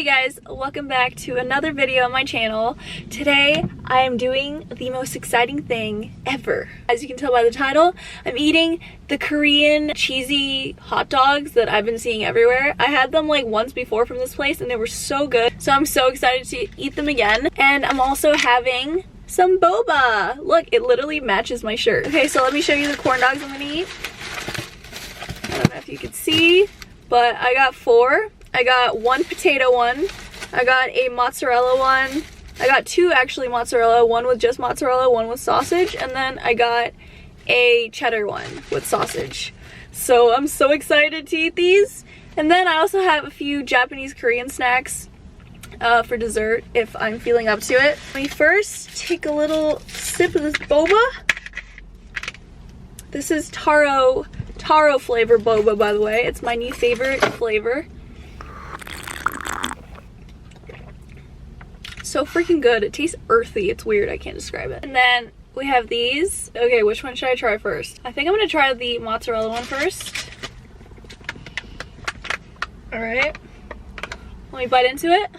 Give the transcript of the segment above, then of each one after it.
you guys, welcome back to another video on my channel. Today I am doing the most exciting thing ever. As you can tell by the title, I'm eating the Korean cheesy hot dogs that I've been seeing everywhere. I had them like once before from this place and they were so good, so I'm so excited to eat them again. And I'm also having some boba. Look, it literally matches my shirt. Okay, so let me show you the corn dogs I'm gonna eat. I don't know if you can see, but I got 4. I got 1 potato one, I got a mozzarella one, I got 2 actually mozzarella, one with just mozzarella, one with sausage, and then I got a cheddar one with sausage. So I'm so excited to eat these. And then I also have a few Japanese Korean snacks for dessert if I'm feeling up to it. Let me first take a little sip of this boba. This is taro flavor boba, by the way. It's my new favorite flavor. So freaking good. It tastes earthy. It's weird. I can't describe it. And then we have these. Okay, which one should I try first? I think I'm gonna try the mozzarella one first. Alright. Let me bite into it.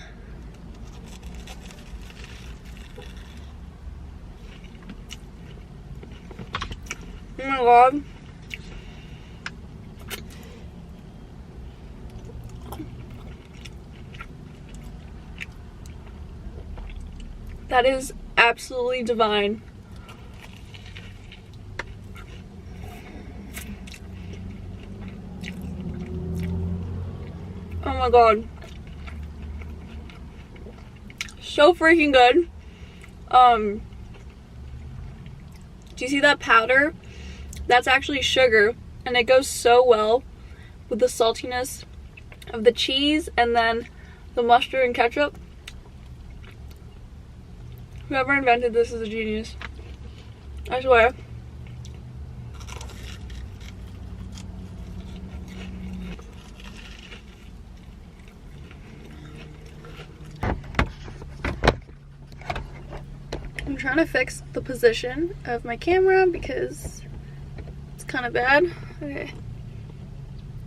Oh my god. That is absolutely divine. Oh my god. So freaking good. Do you see that powder? That's actually sugar, and it goes so well with the saltiness of the cheese and then the mustard and ketchup. Whoever invented this is a genius. I swear. I'm trying to fix the position of my camera because it's kind of bad. Okay.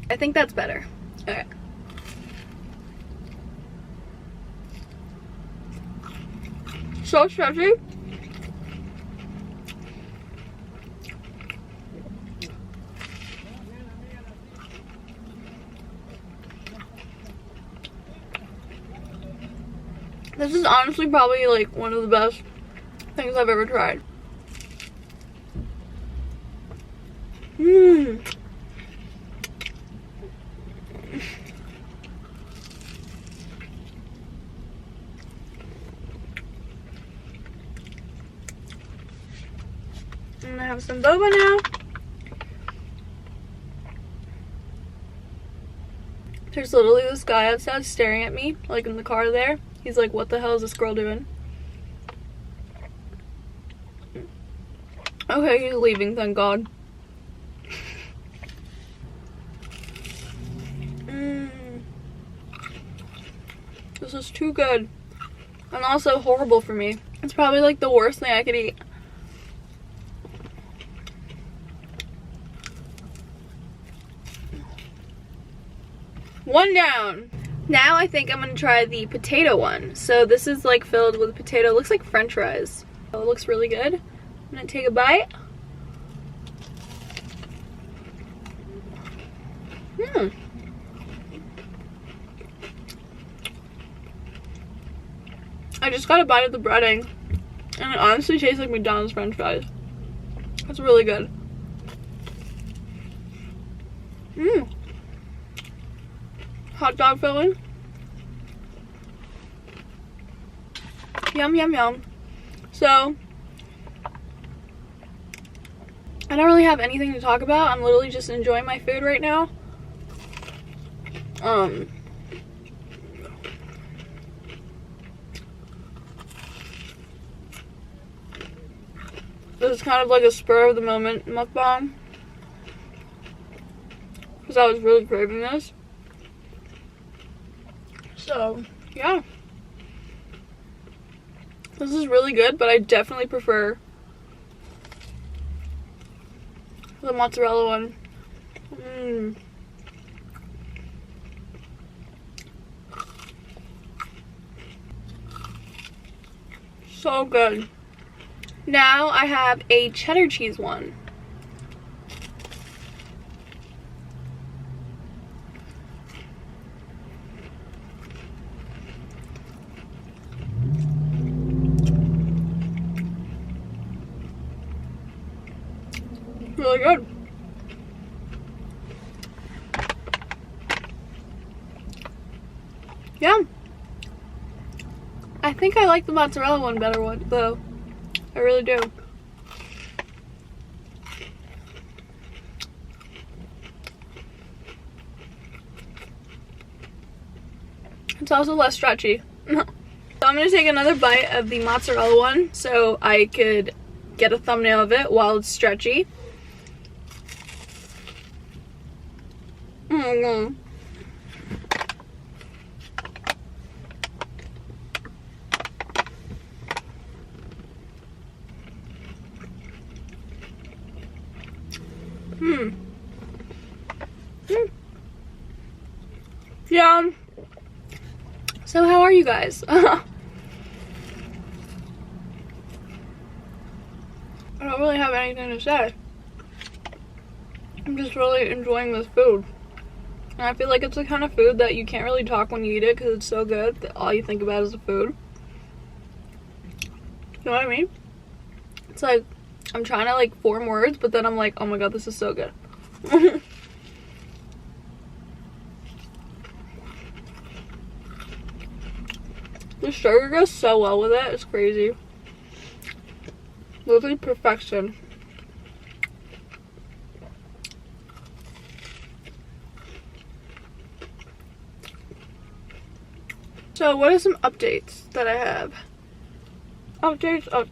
I think that's better. Okay. So stretchy. This is honestly probably like one of the best things I've ever tried. I'm gonna have some boba now. There's literally this guy outside staring at me, like in the car there. He's like, what the hell is this girl doing? Okay, he's leaving, thank God. This is too good. And also horrible for me. It's probably like the worst thing I could eat. One down. Now I think I'm gonna try the potato one. So this is like filled with potato. It looks like french fries. Oh, it looks really good. I'm gonna take a bite. I just got a bite of the breading and it honestly tastes like McDonald's french fries. It's really good. Hot dog filling. Yum, yum, yum. So, I don't really have anything to talk about. I'm literally just enjoying my food right now. This is kind of like a spur of the moment mukbang, because I was really craving this. So, yeah. This is really good, but I definitely prefer the mozzarella one. So good. Now I have a cheddar cheese one. Really good. Yeah. I think I like the mozzarella one better though. I really do. It's also less stretchy. So I'm gonna take another bite of the mozzarella one so I could get a thumbnail of it while it's stretchy. Mm-hmm. Yeah. So how are you guys? I don't really have anything to say. I'm just really enjoying this food. And I feel like it's the kind of food that you can't really talk when you eat it because it's so good that all you think about is the food. You know what I mean? It's like I'm trying to like form words, but then I'm like, oh my god, this is so good. The sugar goes so well with it, it's crazy. Literally perfection. So what are some updates that I have? Updates. Oh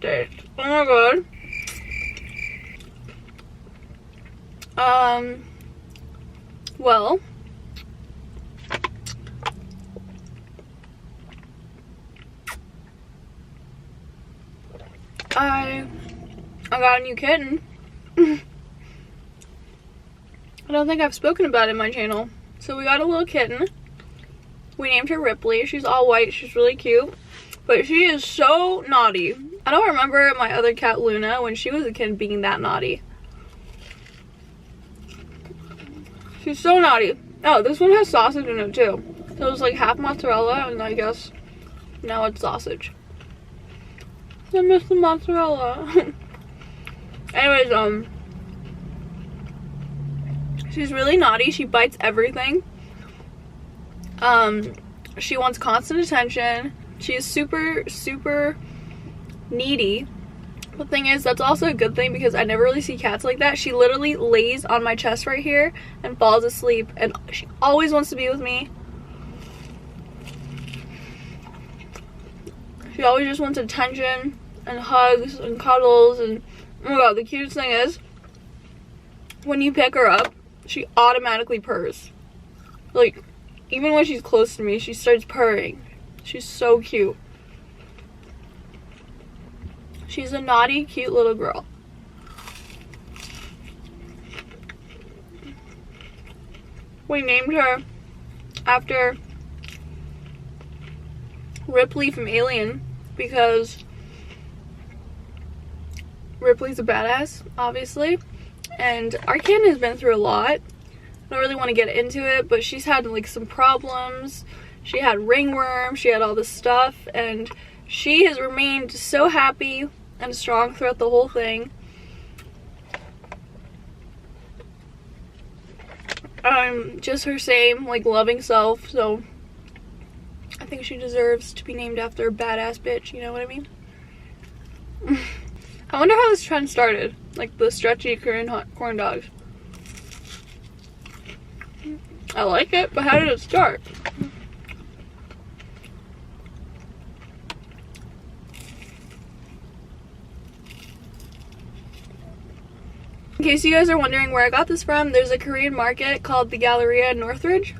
my god. Well, I got a new kitten. I don't think I've spoken about it in my channel. So we got a little kitten. We named her Ripley. She's all white. She's really cute. But she is so naughty. I don't remember my other cat Luna when she was a kid being that naughty. She's so naughty. Oh, this one has sausage in it too. So it was like half mozzarella and I guess now it's sausage. I miss the mozzarella. Anyways, she's really naughty. She bites everything. She wants constant attention. She is super needy. The thing is, that's also a good thing because I never really see cats like that. She literally lays on my chest right here and falls asleep, and she always wants to be with me. She always just wants attention and hugs and cuddles, and oh my god, the cutest thing is when you pick her up, she automatically purrs. Like, even when she's close to me, she starts purring. She's so cute. She's a naughty, cute little girl. We named her after Ripley from Alien because Ripley's a badass, obviously. And our kitten has been through a lot. I don't really want to get into it, but she's had like some problems. She had ringworm, she had all this stuff, and she has remained so happy and strong throughout the whole thing. Just her same, like, loving self, so I think she deserves to be named after a badass bitch, you know what I mean? I wonder how this trend started, like the stretchy Korean corn dogs. I like it, but how did it start? In case you guys are wondering where I got this from, there's a Korean market called the Galleria in Northridge,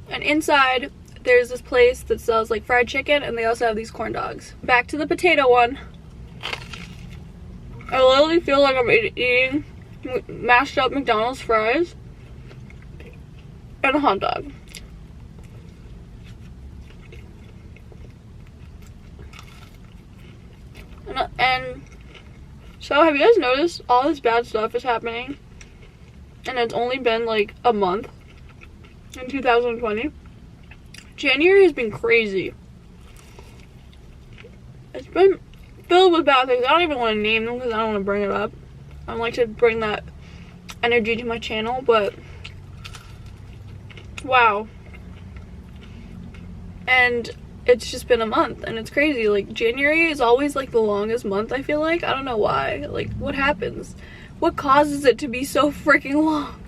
and inside there's this place that sells like fried chicken, and they also have these corn dogs. Back to the potato one. I literally feel like I'm eating mashed up McDonald's fries and a hot dog. And so have you guys noticed all this bad stuff is happening? And it's only been like a month in 2020. January has been crazy. It's been filled with bad things. I don't even want to name them because I don't want to bring it up. I don't like to bring that energy to my channel, but wow. And it's just been a month and it's crazy. Like January is always like the longest month, I feel like. I don't know why. Like what happens? What causes it to be so freaking long?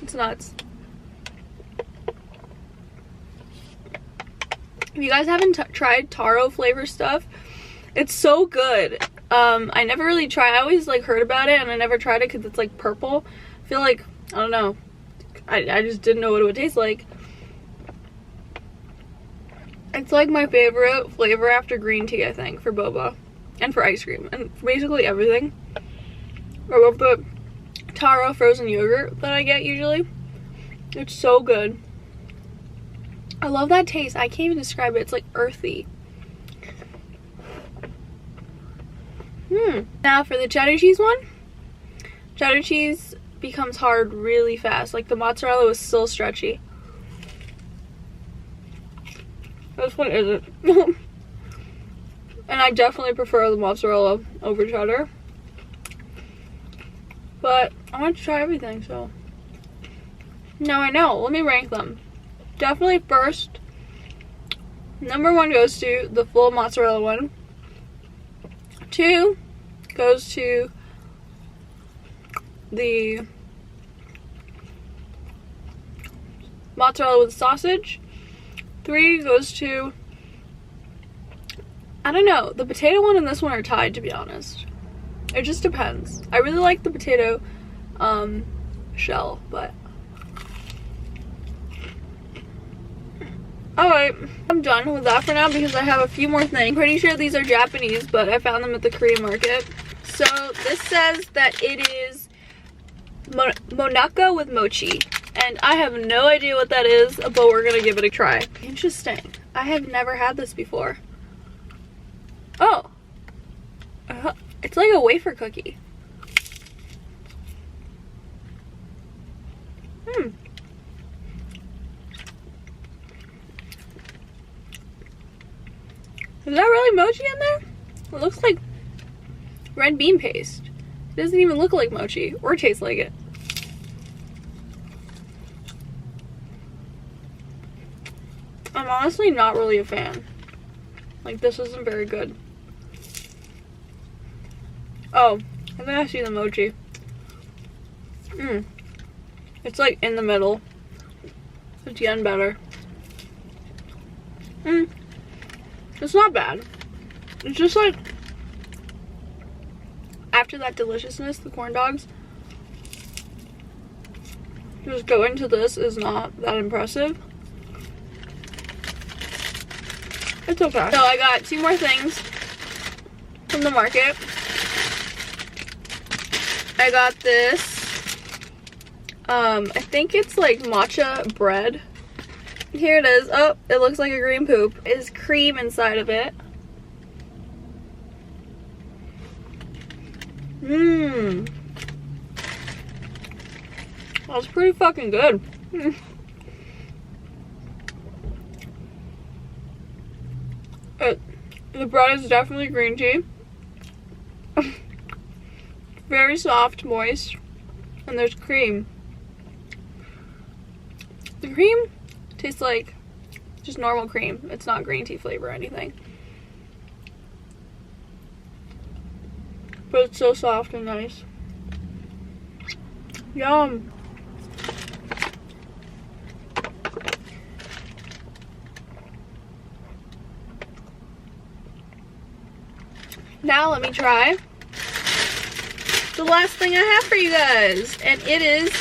It's nuts. If you guys haven't tried taro flavor stuff, it's so good. I never really tried. I always like heard about it and I never tried it because it's like purple. I feel like, I don't know, I just didn't know what it would taste like. It's like my favorite flavor after green tea, I think, for boba and for ice cream and for basically everything. I love the taro frozen yogurt that I get usually. It's so good. I love that taste. I can't even describe it. It's like earthy. Now for the cheddar cheese one. Cheddar cheese becomes hard really fast. Like the mozzarella was still stretchy. This one isn't. And I definitely prefer the mozzarella over cheddar. But I want to try everything, so. Now I know. Let me rank them. Definitely first, #1 goes to the full mozzarella one. 2 goes to the mozzarella with sausage. 3 goes to, I don't know, the potato one and this one are tied, to be honest. It just depends. I really like the potato shell, but alright, I'm done with that for now because I have a few more things. I'm pretty sure these are Japanese, but I found them at the Korean market. So this says that it is monaka with mochi. And I have no idea what that is, but we're gonna give it a try. Interesting. I have never had this before. Oh. It's like a wafer cookie. Is that really mochi in there? It looks like red bean paste. It doesn't even look like mochi or taste like it. I'm honestly not really a fan. Like, this isn't very good. Oh, I think I see the mochi. It's like in the middle. It's getting better. It's not bad. It's just like, after that deliciousness, the corn dogs, just going to this is not that impressive. It's okay. So I got 2 more things from the market. I got this, I think it's like matcha bread. Here it is. Oh, it looks like a green poop. There's cream inside of it. That's pretty fucking good. The bread is definitely green tea. Very soft, moist, and there's cream. The cream tastes like just normal cream. It's not green tea flavor or anything. But it's so soft and nice. Yum. Now let me try the last thing I have for you guys, and it is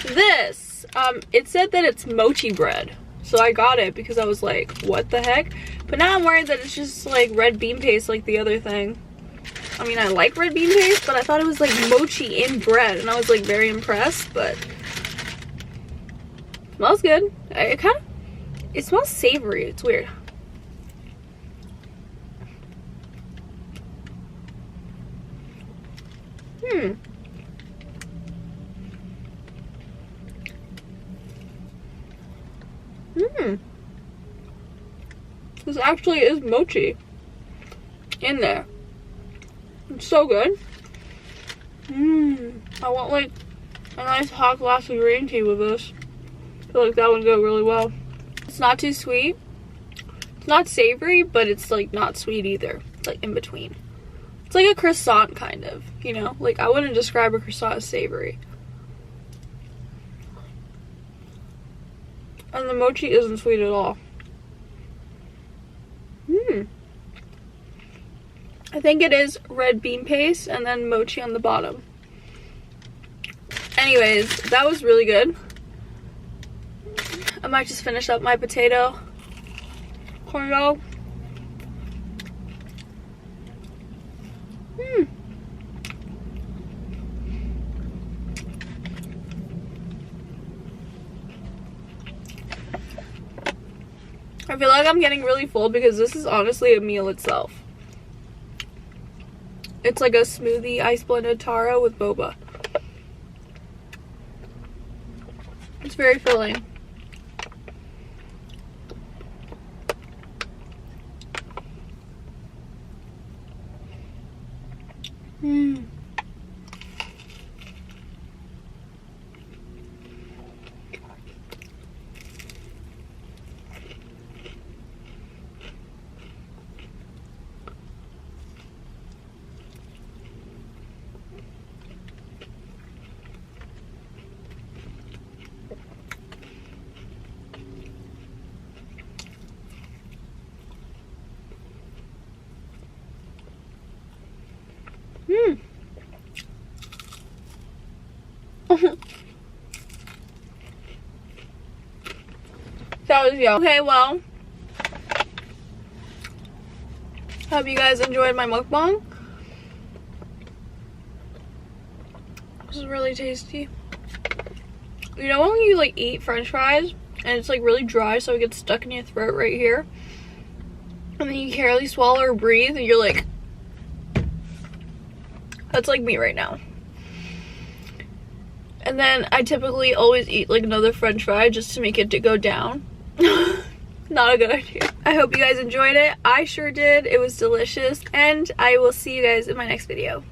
this. It said that it's mochi bread, so I got it because I was like, what the heck? But now I'm worried that it's just like red bean paste like the other thing. I mean, I like red bean paste, but I thought it was like mochi in bread, and I was like very impressed. But it smells good. It smells savory. It's weird. This actually is mochi in there. It's so good. I want like a nice hot glass of green tea with this. I feel like that would go really well. It's not too sweet. It's not savory, but it's like not sweet either. It's like in between. It's like a croissant kind of, you know? Like I wouldn't describe a croissant as savory. And the mochi isn't sweet at all. I think it is red bean paste and then mochi on the bottom. Anyways, that was really good. I might just finish up my potato corn dog. I feel like I'm getting really full because this is honestly a meal itself. It's like a smoothie ice blended taro with boba. It's very filling. That was yum. Okay, well, hope you guys enjoyed my mukbang. This is really tasty. You know when you like eat french fries and it's like really dry so it gets stuck in your throat right here, and then you can't really swallow or breathe and you're like, that's like me right now. And then I typically always eat like another french fry just to make it to go down. Not a good idea. I hope you guys enjoyed it. I sure did. It was delicious. And I will see you guys in my next video.